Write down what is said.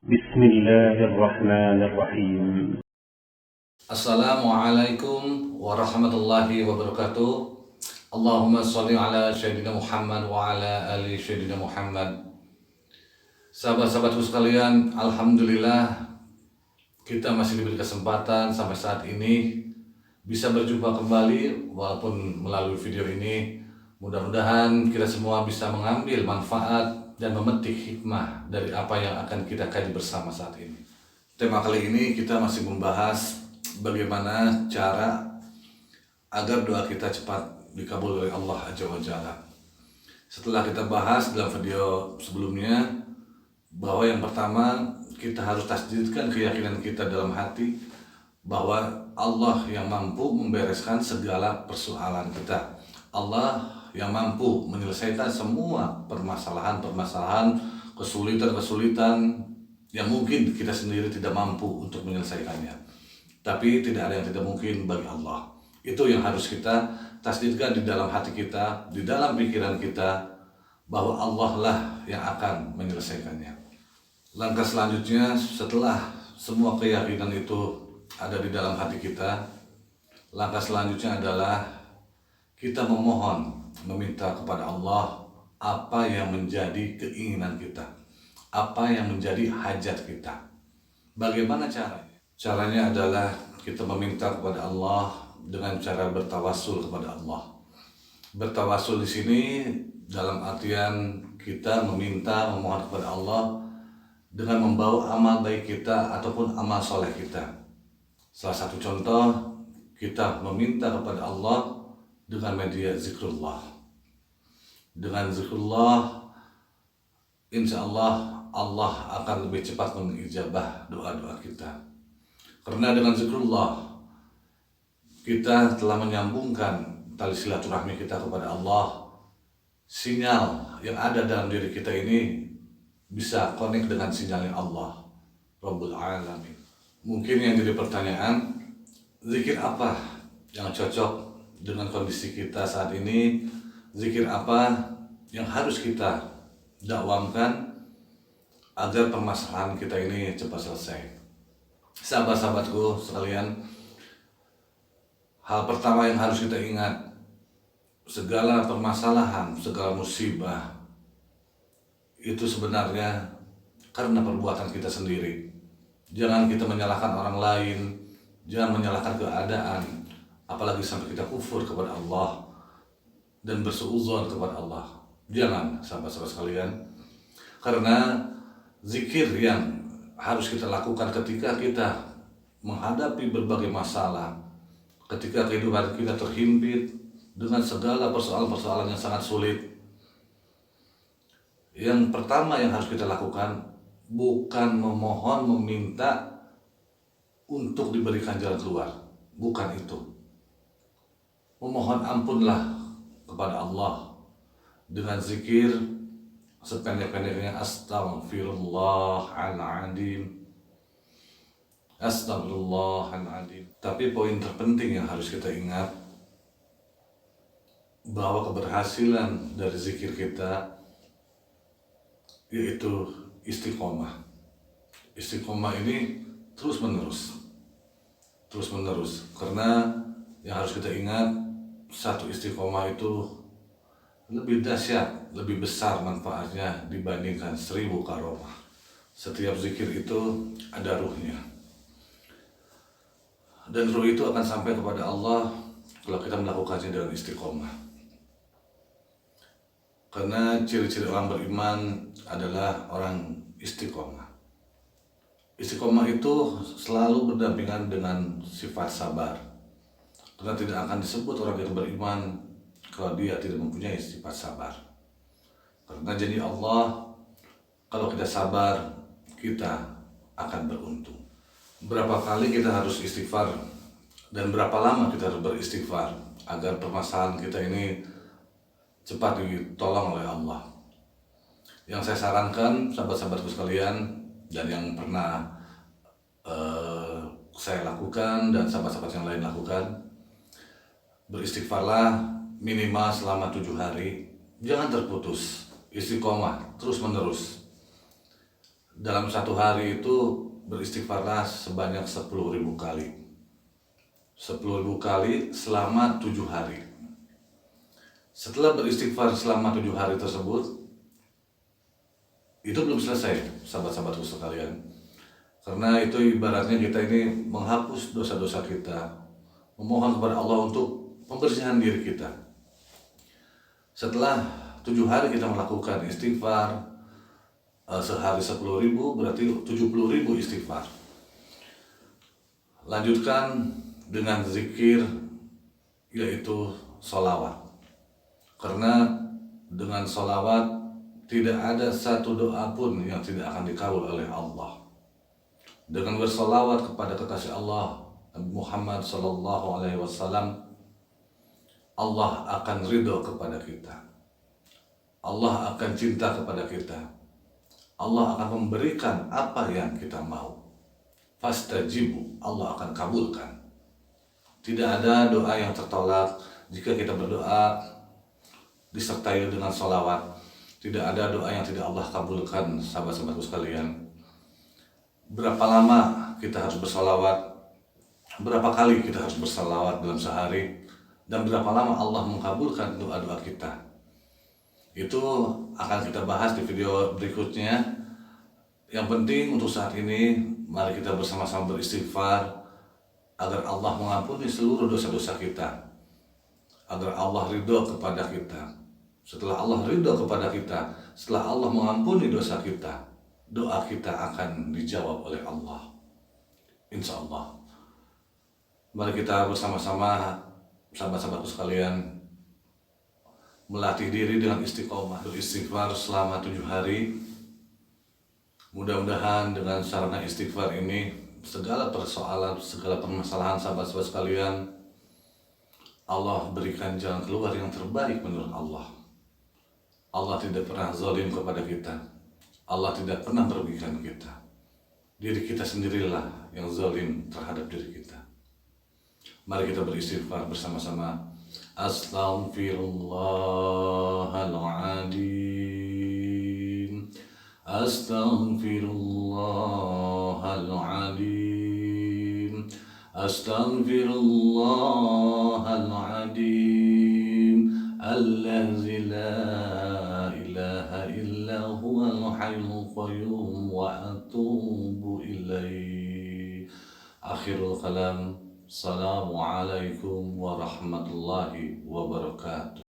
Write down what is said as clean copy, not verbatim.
بسم الله الرحمن الرحيم. Assalamualaikum warahmatullahi wabarakatuh. Allahumma sholli ala Sayyidina Muhammad wa ala ali Sayyidina Muhammad. Sahabat-sahabatku sekalian, Alhamdulillah kita masih diberi kesempatan sampai saat ini bisa berjumpa kembali walaupun melalui video ini. Mudah-mudahan kita semua bisa mengambil manfaat dan memetik hikmah dari apa yang akan kita kaji bersama saat ini. Tema kali ini kita masih membahas bagaimana cara agar doa kita cepat dikabul oleh Allah Azza wa Jalla. Setelah kita bahas dalam video sebelumnya bahwa yang pertama kita harus tasdidkan keyakinan kita dalam hati bahwa Allah yang mampu membereskan segala persoalan kita. Allah yang mampu menyelesaikan semua permasalahan-permasalahan, kesulitan-kesulitan yang mungkin kita sendiri tidak mampu untuk menyelesaikannya. Tapi tidak ada yang tidak mungkin bagi Allah. Itu yang harus kita tasdidkan di dalam hati kita, di dalam pikiran kita, bahwa Allah lah yang akan menyelesaikannya. Langkah selanjutnya setelah semua keyakinan itu ada di dalam hati kita, langkah selanjutnya adalah kita memohon, meminta kepada Allah apa yang menjadi keinginan kita, apa yang menjadi hajat kita. Bagaimana caranya? Caranya adalah kita meminta kepada Allah dengan cara bertawasul kepada Allah. Bertawasul di sini dalam artian kita meminta, memohon kepada Allah dengan membawa amal baik kita ataupun amal soleh kita. Salah satu contoh, kita meminta kepada Allah dengan media zikrullah. Dengan zikrullah, insya Allah akan lebih cepat mengijabah doa-doa kita. Karena dengan zikrullah kita telah menyambungkan tali silaturahmi kita kepada Allah. Sinyal yang ada dalam diri kita ini bisa connect dengan sinyalnya Allah Rabbul Alamin. Mungkin yang jadi pertanyaan, zikir apa yang cocok dengan kondisi kita saat ini? Zikir apa yang harus kita dakwamkan agar permasalahan kita ini cepat selesai? Sahabat-sahabatku sekalian, hal pertama yang harus kita ingat, segala permasalahan, segala musibah itu sebenarnya karena perbuatan kita sendiri. Jangan kita menyalahkan orang lain, jangan menyalahkan keadaan, apalagi sampai kita kufur kepada Allah dan bersuudzon kepada Allah. Jangan, sahabat-sahabat sekalian, karena zikir yang harus kita lakukan ketika kita menghadapi berbagai masalah, ketika kehidupan kita terhimpit dengan segala persoalan-persoalan yang sangat sulit. Yang pertama yang harus kita lakukan bukan memohon, meminta untuk diberikan jalan keluar, bukan itu. Memohon ampunlah kepada Allah dengan zikir sependek-pendeknya Astaghfirullahaladzim, Astagfirullahaladzim. Tapi poin terpenting yang harus kita ingat, bahwa keberhasilan dari zikir kita yaitu istiqomah. Istiqomah ini terus menerus. Karena yang harus kita ingat, satu istiqomah itu lebih dahsyat, lebih besar manfaatnya dibandingkan 1000 karomah. Setiap zikir itu ada ruhnya, dan ruh itu akan sampai kepada Allah kalau kita melakukannya dengan istiqomah. Karena ciri-ciri orang beriman adalah orang istiqomah. Istiqomah itu selalu berdampingan dengan sifat sabar. Karena tidak akan disebut orang yang beriman kalau dia tidak mempunyai sifat sabar. Karena janji Allah, kalau kita sabar, kita akan beruntung. Berapa kali kita harus istighfar dan berapa lama kita harus beristighfar agar permasalahan kita ini cepat ditolong oleh Allah. Yang saya sarankan sahabat-sahabatku sekalian, dan yang pernah saya lakukan dan sahabat-sahabat yang lain lakukan, beristighfarlah minimal selama 7 hari. Jangan terputus, istiqomah terus menerus. dalam satu hari itu beristighfarlah sebanyak 10.000 kali. 10.000 kali selama 7 hari. Setelah beristighfar selama 7 hari tersebut, itu belum selesai, sahabat-sahabatku sekalian. Karena itu ibaratnya kita ini menghapus dosa-dosa kita, memohon kepada Allah untuk pembersihan diri kita. Setelah 7 hari kita melakukan istighfar, sehari 10.000 berarti 70.000 istighfar. Lanjutkan dengan zikir, yaitu sholawat. Karena dengan sholawat tidak ada satu doa pun yang tidak akan dikabul oleh Allah. Dengan bersolawat kepada kekasih Allah Nabi Muhammad SAW, Allah akan ridho kepada kita. Allah akan cinta kepada kita. Allah akan memberikan apa yang kita mau. Fastajibu, Allah akan kabulkan. Tidak ada doa yang tertolak jika kita berdoa disertai dengan sholawat. Tidak ada doa yang tidak Allah kabulkan, sahabat-sahabatku sekalian. Berapa lama kita harus bersolawat? Berapa kali kita harus bersolawat dalam sehari? Dan berapa lama Allah mengabulkan doa-doa kita? Itu akan kita bahas di video berikutnya. Yang penting untuk saat ini, mari kita bersama-sama beristighfar agar Allah mengampuni seluruh dosa-dosa kita, agar Allah ridho kepada kita. Setelah Allah ridho kepada kita, setelah Allah mengampuni dosa kita, doa kita akan dijawab oleh Allah, insya Allah. Mari kita bersama-sama, sahabat-sahabatku sekalian, melatih diri dengan istiqomah, beristighfar selama 7 hari. Mudah-mudahan dengan sarana istighfar ini, segala persoalan, segala permasalahan sahabat-sahabat sekalian, Allah berikan jalan keluar yang terbaik menurut Allah. Allah tidak pernah zalim kepada kita. Allah tidak pernah merugikan kita. Diri kita sendirilah yang zalim terhadap diri kita. Mari kita beristighfar bersama-sama. Astaghfirullahaladzim. Astaghfirullahaladzim. Astaghfirullahaladzim. Allazi la ilaha illa huwal hayyul qayyum wa atubu ilaih. Akhirul kalam. Assalamualaikum warahmatullahi wabarakatuh.